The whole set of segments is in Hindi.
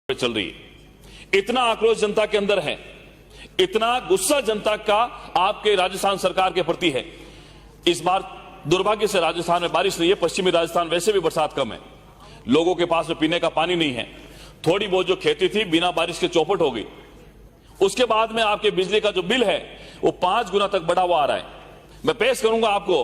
चल रही है। इतना आक्रोश जनता के अंदर है, इतना गुस्सा जनता का आपके राजस्थान सरकार के प्रति है। इस बार दुर्भाग्य से राजस्थान में बारिश नहीं है। पश्चिमी राजस्थान वैसे भी बरसात कम है, लोगों के पास में पीने का पानी नहीं है। थोड़ी बहुत जो खेती थी बिना बारिश के चौपट हो गई। उसके बाद में आपके बिजली का जो बिल है वो 5 गुना तक बढ़ा हुआ आ रहा है। मैं पेश करूंगा आपको,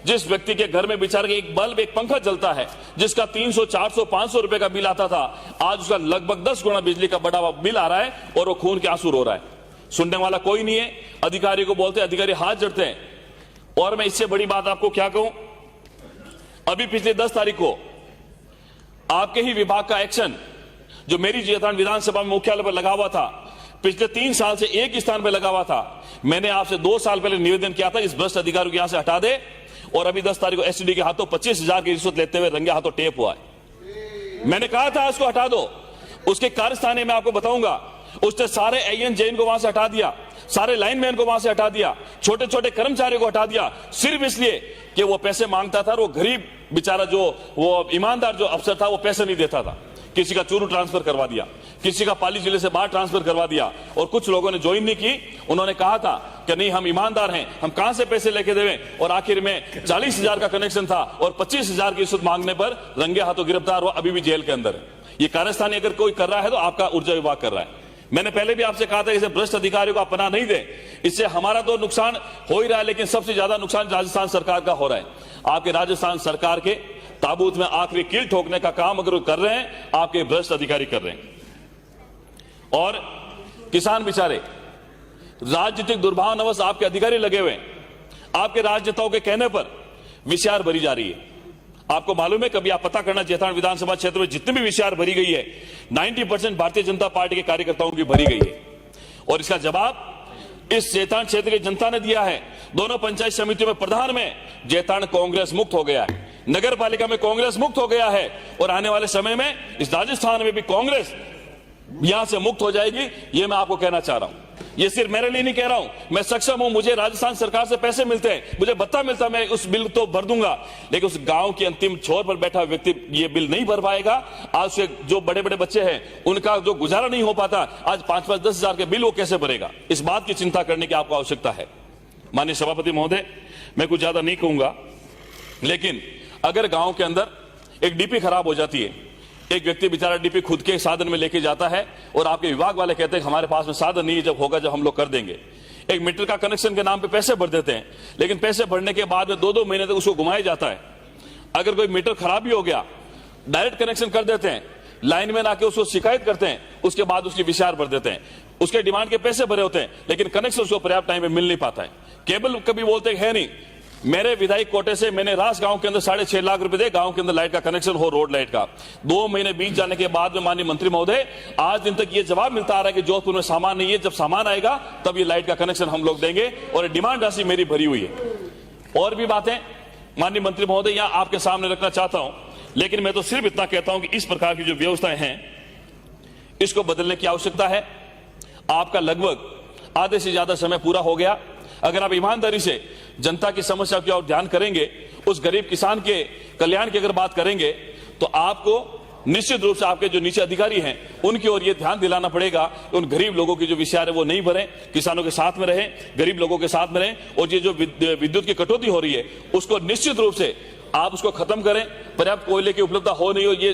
जिस व्यक्ति के घर में बेचारे एक बल्ब एक पंखा जलता है, जिसका 300 400 500 रुपए का बिल आता था, आज उसका लगभग 10 गुना बिजली का बढ़ा हुआ बिल आ रहा है और वो खून के आंसू रो रहा है। सुनने वाला कोई नहीं है। अधिकारी को बोलते, अधिकारी हाथ जोड़ते हैं। और मैं इससे बड़ी बात आपको क्या कहूं, अभी पिछले 10 तारीख को आपके ही विभाग का एक्शन जो मेरी जेठान विधानसभा में मुख्यालय पर लगा हुआ था, पिछले 3 साल से एक स्थान पर लगा हुआ था। मैंने आपसे 2 साल पहले निवेदन किया था इस भ्रष्ट अधिकारी को यहां से हटा दे, और अभी 10 तारीख को एसडी के हाथों 25,000 की रिश्वत लेते हुए रंगे हाथों टेप हुआ है। मैंने कहा था उसको हटा दो। उसके कार्यस्थान में आपको बताऊंगा, उसने सारे एएन जैन को वहां से हटा दिया, सारे लाइनमैन को वहां से हटा दिया, छोटे छोटे कर्मचारियों को हटा दिया, सिर्फ इसलिए कि वो पैसे मांगता था। वो गरीब बेचारा जो वो ईमानदार जो अफसर था वो पैसे नहीं देता था। किसी का चूरू ट्रांसफर करवा दिया, किसी का पाली जिले से बाहर ट्रांसफर करवा दिया, और कुछ लोगों ने ज्वाइन नहीं की। उन्होंने कहा था कि नहीं हम ईमानदार हैं, हम कहां से पैसे लेके देवें, और आखिर में 40,000 का कनेक्शन था और 25,000 की रिश्वत मांगने पर रंगे हाथों गिरफ्तार हुआ, अभी भी जेल के अंदर है। ये कार्यस्थानी अगर कोई कर रहा है तो आपका ऊर्जा विभाग कर रहा है। मैंने पहले भी आपसे कहा था इसे भ्रष्ट अधिकारियों को आप पनाह नहीं दे, इससे हमारा तो नुकसान हो ही रहा है, लेकिन सबसे ज्यादा नुकसान राजस्थान सरकार का हो रहा है। आपके राजस्थान सरकार के ताबूत में आखिरी कील ठोकने का काम अगर कर रहे हैं, आपके भ्रष्ट अधिकारी कर रहे हैं। और किसान बेचारे राजनीतिक दुर्भावनावश आपके अधिकारी लगे हुए हैं। आपके राजनेताओं के कहने पर विचार भरी जा रही है। आपको मालूम है, कभी आप पता करना, जेठान विधानसभा क्षेत्र में जितनी भी विचार भरी गई है 90% भारतीय जनता पार्टी के कार्यकर्ताओं की भरी गई है। और इसका जवाब इस जेठान क्षेत्र की जनता ने दिया है। दोनों पंचायत समितियों में प्रधान में जेठान कांग्रेस मुक्त हो गया है, नगर पालिका में कांग्रेस मुक्त हो गया है, और आने वाले समय में इस राजस्थान में भी कांग्रेस यहां से मुक्त हो जाएगी। यह मैं आपको कहना चाह रहा हूं। ये सिर्फ मेरे लिए नहीं कह रहा हूं, मैं सक्षम हूं। मुझे राजस्थान सरकार से पैसे मिलते हैं, मुझे भत्ता मिलता है, मैं उस बिल तो भर दूंगा, लेकिन उस गांव के अंतिम छोर पर बैठा व्यक्ति ये बिल नहीं भर पाएगा। आज से जो बड़े बड़े बच्चे हैं उनका जो गुजारा नहीं हो पाता, आज 5-5 10 हजार के बिल वो कैसे भरेगा, इस बात की चिंता करने की आपको आवश्यकता है। माननीय सभापति महोदय, मैं कुछ ज्यादा नहीं कहूंगा, लेकिन अगर गांव के अंदर एक डीपी खराब हो जाती है, एक व्यक्ति बेचारा डीपी खुद के साधन में लेके जाता है, और आपके विभाग वाले कहते हैं हमारे पास में साधन नहीं है, जब होगा जब हम लोग कर देंगे। एक मीटर का कनेक्शन के नाम पे पैसे भर देते हैं, लेकिन पैसे भरने के बाद में 2-2 महीने तक उसको घुमाया जाता है। अगर कोई मीटर खराब भी हो गया, डायरेक्ट कनेक्शन कर देते हैं, लाइनमैन आके उसको शिकायत करते हैं, उसके बाद उसकी विचार भर देते हैं। उसके डिमांड के पैसे भरे होते हैं, लेकिन कनेक्शन उसको पर्याप्त टाइम में मिल नहीं पाता है। केबल कभी बोलते है नहीं। मेरे विधायक कोटे से मैंने रास गांव के अंदर 6.5 लाख रुपए दे, गांव के अंदर लाइट का कनेक्शन हो, रोड लाइट का। 2 महीने बीत जाने के बाद में माननीय मंत्री महोदय आज दिन तक ये जवाब मिलता आ रहा है कि जोधपुर में सामान नहीं है, जब सामान आएगा तब ये लाइट का कनेक्शन हम लोग देंगे, और डिमांड राशि मेरी भरी हुई है। और भी बातें माननीय मंत्री महोदय यहां आपके सामने रखना चाहता हूं, लेकिन मैं तो सिर्फ इतना कहता हूं कि इस प्रकार की जो व्यवस्थाएं हैं इसको बदलने की आवश्यकता है। आपका लगभग आधे से ज्यादा समय पूरा हो गया। अगर आप ईमानदारी से जनता की समस्या की ओर ध्यान करेंगे, उस गरीब किसान के कल्याण की अगर बात करेंगे, तो आपको निश्चित रूप से आपके जो नीचे अधिकारी हैं उनकी ओर यह ध्यान दिलाना पड़ेगा, उन गरीब लोगों की जो विचार है वो नहीं भरें, किसानों के साथ में रहें, गरीब लोगों के साथ में रहें, और ये जो विद्युत की कटौती हो रही है उसको निश्चित रूप से आप उसको खत्म करें। पर्याप्त कोयले की उपलब्धता हो नहीं हो, ये